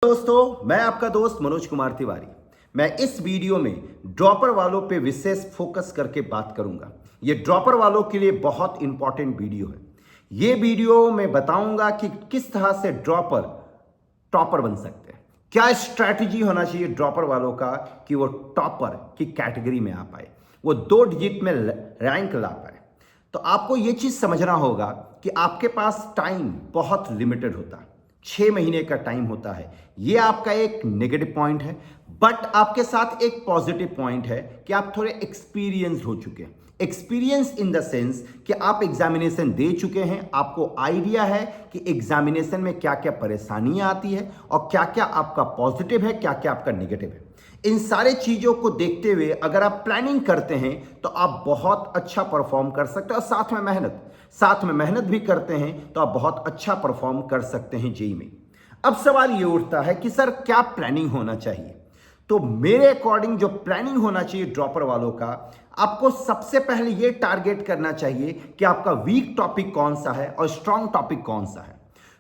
दोस्तों, मैं आपका दोस्त मनोज कुमार तिवारी। मैं इस वीडियो में ड्रॉपर वालों पे विशेष फोकस करके बात करूंगा। ये ड्रॉपर वालों के लिए बहुत इंपॉर्टेंट वीडियो है। ये वीडियो में बताऊंगा कि किस तरह से ड्रॉपर टॉपर बन सकते हैं, क्या स्ट्रैटेजी होना चाहिए ड्रॉपर वालों का कि वो टॉपर की कैटेगरी में आ पाए, वो 2 डिजिट में रैंक ला पाए। तो आपको ये चीज समझना होगा कि आपके पास टाइम बहुत लिमिटेड होता है, 6 महीने का टाइम होता है। ये आपका एक नेगेटिव पॉइंट है, बट आपके साथ एक पॉजिटिव पॉइंट है कि आप थोड़े एक्सपीरियंस हो चुके हैं। एक्सपीरियंस इन द सेंस कि आप एग्जामिनेशन दे चुके हैं, आपको आइडिया है कि एग्जामिनेशन में क्या क्या परेशानियां आती है और क्या क्या आपका पॉजिटिव है, क्या क्या आपका नेगेटिव है। इन सारे चीजों को देखते हुए अगर आप प्लानिंग करते हैं तो आप बहुत अच्छा परफॉर्म कर सकते हैं, और साथ में मेहनत भी करते हैं तो आप बहुत अच्छा परफॉर्म कर सकते हैं जेईई में। अब सवाल ये उठता है कि सर क्या प्लानिंग होना चाहिए। तो मेरे अकॉर्डिंग जो प्लानिंग होना चाहिए ड्रॉपर वालों का, आपको सबसे पहले ये टारगेट करना चाहिए कि आपका वीक टॉपिक कौन सा है और स्ट्रांग टॉपिक कौन सा है।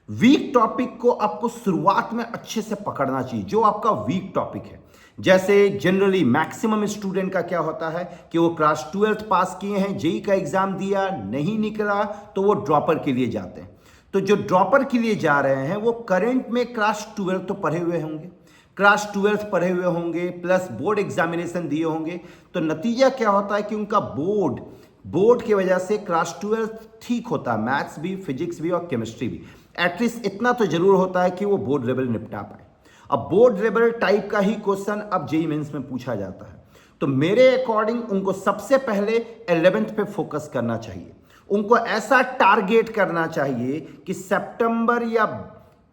वीक टॉपिक को आपको शुरुआत में अच्छे से पकड़ना चाहिए, जो आपका वीक टॉपिक है। जैसे जनरली मैक्सिमम स्टूडेंट का क्या होता है कि वो क्लास 12th पास किए हैं, जेईई का एग्जाम दिया, नहीं निकला, तो वो ड्रॉपर के लिए जाते हैं। तो जो ड्रॉपर के लिए जा रहे हैं वो करंट में क्लास 12 तो पढ़े हुए होंगे, क्लास 12 पढ़े हुए होंगे, प्लस बोर्ड एग्जामिनेशन दिए होंगे। तो नतीजा क्या होता है कि उनका बोर्ड की वजह से क्लास 12 ठीक होता है, मैथ्स भी, फिजिक्स भी और केमिस्ट्री भी। एटलीस्ट इतना तो जरूर होता है कि वो बोर्ड लेवल निपटा पाए। अब बोर्ड लेवल टाइप का ही क्वेश्चन अब जेईई मेंस में पूछा जाता है। तो मेरे अकॉर्डिंग उनको सबसे पहले 11th पे फोकस करना चाहिए। उनको ऐसा टारगेट करना चाहिए कि सितंबर या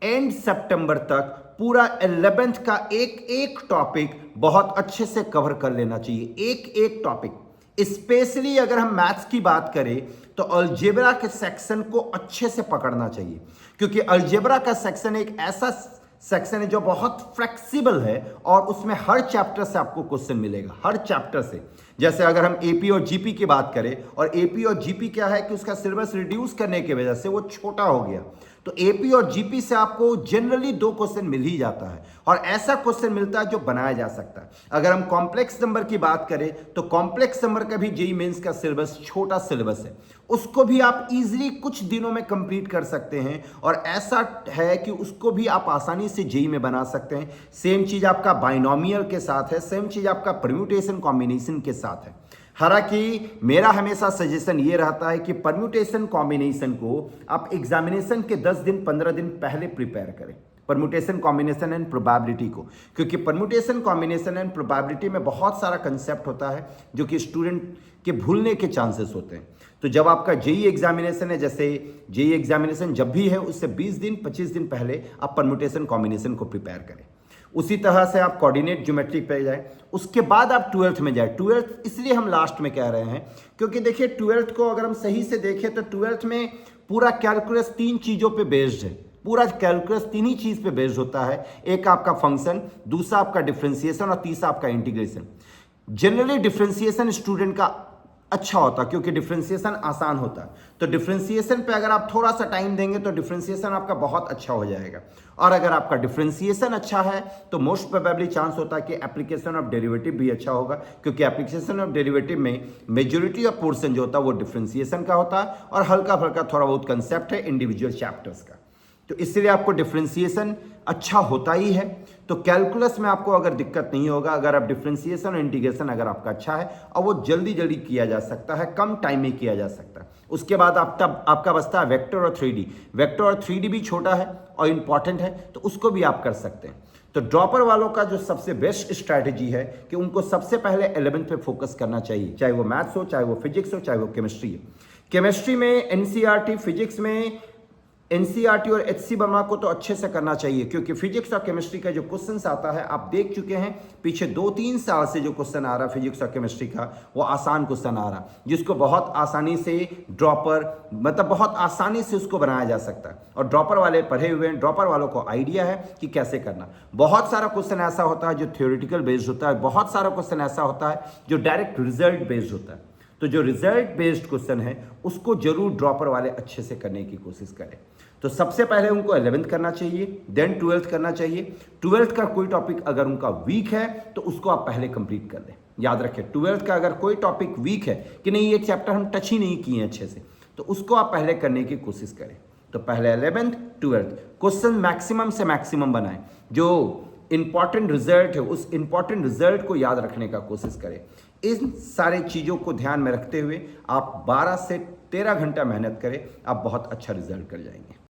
एंड सितंबर तक पूरा 11th का एक एक टॉपिक बहुत अच्छे से कवर कर लेना चाहिए। एक एक टॉपिक, स्पेशली अगर हम मैथ्स की बात करें तो अलजेब्रा के सेक्शन को अच्छे से पकड़ना चाहिए, क्योंकि अलजेब्रा का सेक्शन एक ऐसा सेक्शन है जो बहुत फ्लेक्सिबल है और उसमें हर चैप्टर से आपको क्वेश्चन मिलेगा, हर चैप्टर से। जैसे अगर हम एपी और जीपी की बात करें, और एपी और जीपी क्या है कि उसका सिलेबस रिड्यूस करने की वजह से वो छोटा हो गया, तो एपी और जीपी से आपको जनरली 2 क्वेश्चन मिल ही जाता है, और ऐसा क्वेश्चन मिलता है जो बनाया जा सकता है। अगर हम कॉम्प्लेक्स नंबर की बात करें तो कॉम्प्लेक्स नंबर का भी जेईई मेंस का सिलेबस छोटा सिलेबस है, उसको भी आप इजीली कुछ दिनों में कंप्लीट कर सकते हैं, और ऐसा है कि उसको भी आप आसानी से जेईई में बना सकते हैं। सेम चीज आपका बाइनोमियल के साथ है, सेम चीज आपका परम्यूटेशन कॉम्बिनेशन के साथ है। हालांकि मेरा हमेशा सजेशन ये रहता है कि परम्यूटेशन कॉम्बिनेशन को आप एग्जामिनेशन के 10 दिन 15 दिन पहले प्रिपेयर करें, परम्यूटेशन कॉम्बिनेशन एंड प्रोबेबिलिटी को, क्योंकि परम्यूटेशन कॉम्बिनेशन एंड प्रोबेबिलिटी में बहुत सारा कंसेप्ट होता है जो कि स्टूडेंट के भूलने के चांसेस होते हैं। तो जब आपका जेईई एग्जामिनेशन है, जैसे जेईई एग्जामिनेशन जब भी है उससे 20 दिन 25 दिन पहले आप परम्यूटेशन कॉम्बिनेशन को प्रिपेयर करें। उसी तरह से आप कोऑर्डिनेट ज्योमेट्री पे जाए, उसके बाद आप 12th में जाए। 12th इसलिए हम लास्ट में कह रहे हैं क्योंकि देखिए 12th को अगर हम सही से देखें तो 12th में पूरा कैलकुलस 3 चीज़ों पे बेस्ड है। पूरा कैलकुलस 3 ही चीज़ पे बेस्ड होता है, एक आपका फंक्शन, दूसरा आपका डिफरेंशिएशन और तीसरा आपका इंटीग्रेशन। जनरली डिफरेंशिएशन स्टूडेंट का अच्छा होता है क्योंकि डिफरेंशिएशन आसान होता है, तो डिफरेंशिएशन पे अगर आप थोड़ा सा टाइम देंगे तो डिफरेंशिएशन आपका बहुत अच्छा हो जाएगा। और अगर आपका डिफरेंशिएशन अच्छा है तो मोस्ट प्रोबेबली चांस होता है कि एप्लीकेशन ऑफ डेरिवेटिव भी अच्छा होगा, क्योंकि एप्लीकेशन ऑफ डेरिवेटिव में मेजॉरिटी ऑफ पोर्शन जो होता है वो डिफरेंशिएशन का होता है, और हल्का फल्का थोड़ा बहुत कंसेप्ट है इंडिविजुअल चैप्टर्स का। तो इसलिए आपको डिफरेंशिएशन अच्छा होता ही है। तो कैलकुलस में आपको अगर दिक्कत नहीं होगा, अगर आप डिफरेंशिएशन और इंटीग्रेशन अगर आपका अच्छा है और वो जल्दी जल्दी किया जा सकता है, कम टाइम में किया जा सकता है। उसके बाद आपका बचता है वेक्टर और 3D। वेक्टर और 3D भी छोटा है और इंपॉर्टेंट है, तो उसको भी आप कर सकते हैं। तो ड्रॉपर वालों का जो सबसे बेस्ट स्ट्रैटेजी है कि उनको सबसे पहले 11th पे फोकस करना चाहिए, चाहे वो मैथ्स हो, चाहे वो फिजिक्स हो, चाहे वो केमिस्ट्री हो। केमिस्ट्री में एनसीईआरटी, फिजिक्स में एनसीईआरटी और एचसी बर्मा को तो अच्छे से करना चाहिए, क्योंकि फिजिक्स और केमिस्ट्री का जो क्वेश्चंस आता है आप देख चुके हैं पिछले 2-3 साल से जो क्वेश्चन आ रहा है फिजिक्स और केमिस्ट्री का, वो आसान क्वेश्चन आ रहा है जिसको बहुत आसानी से ड्रॉपर, मतलब बहुत आसानी से उसको बनाया जा सकता है। और ड्रॉपर वाले पढ़े हुए हैं, ड्रॉपर वालों को आइडिया है कि कैसे करना। बहुत सारा क्वेश्चन ऐसा होता है जो थ्योरेटिकल बेस्ड होता है, बहुत सारा क्वेश्चन ऐसा होता है जो डायरेक्ट रिजल्ट बेस्ड होता है। तो जो रिजल्ट बेस्ड क्वेश्चन है उसको जरूर ड्रॉपर वाले अच्छे से करने की कोशिश करें। तो सबसे पहले उनको 11th करना चाहिए, देन 12th करना चाहिए। 12th का कोई टॉपिक अगर उनका वीक है तो उसको आप पहले कंप्लीट कर दें। याद रखें, 12th का अगर कोई टॉपिक वीक है कि नहीं ये चैप्टर हम टच ही नहीं किए अच्छे से, तो उसको आप पहले करने की कोशिश करें। तो पहले 11th 12th क्वेश्चन मैक्सिमम से मैक्सिमम बनाएं, जो इंपॉर्टेंट रिजल्ट है उस इंपॉर्टेंट रिजल्ट को याद रखने का कोशिश करें। इन सारे चीज़ों को ध्यान में रखते हुए आप 12 से 13 घंटा मेहनत करें, आप बहुत अच्छा रिजल्ट कर जाएंगे।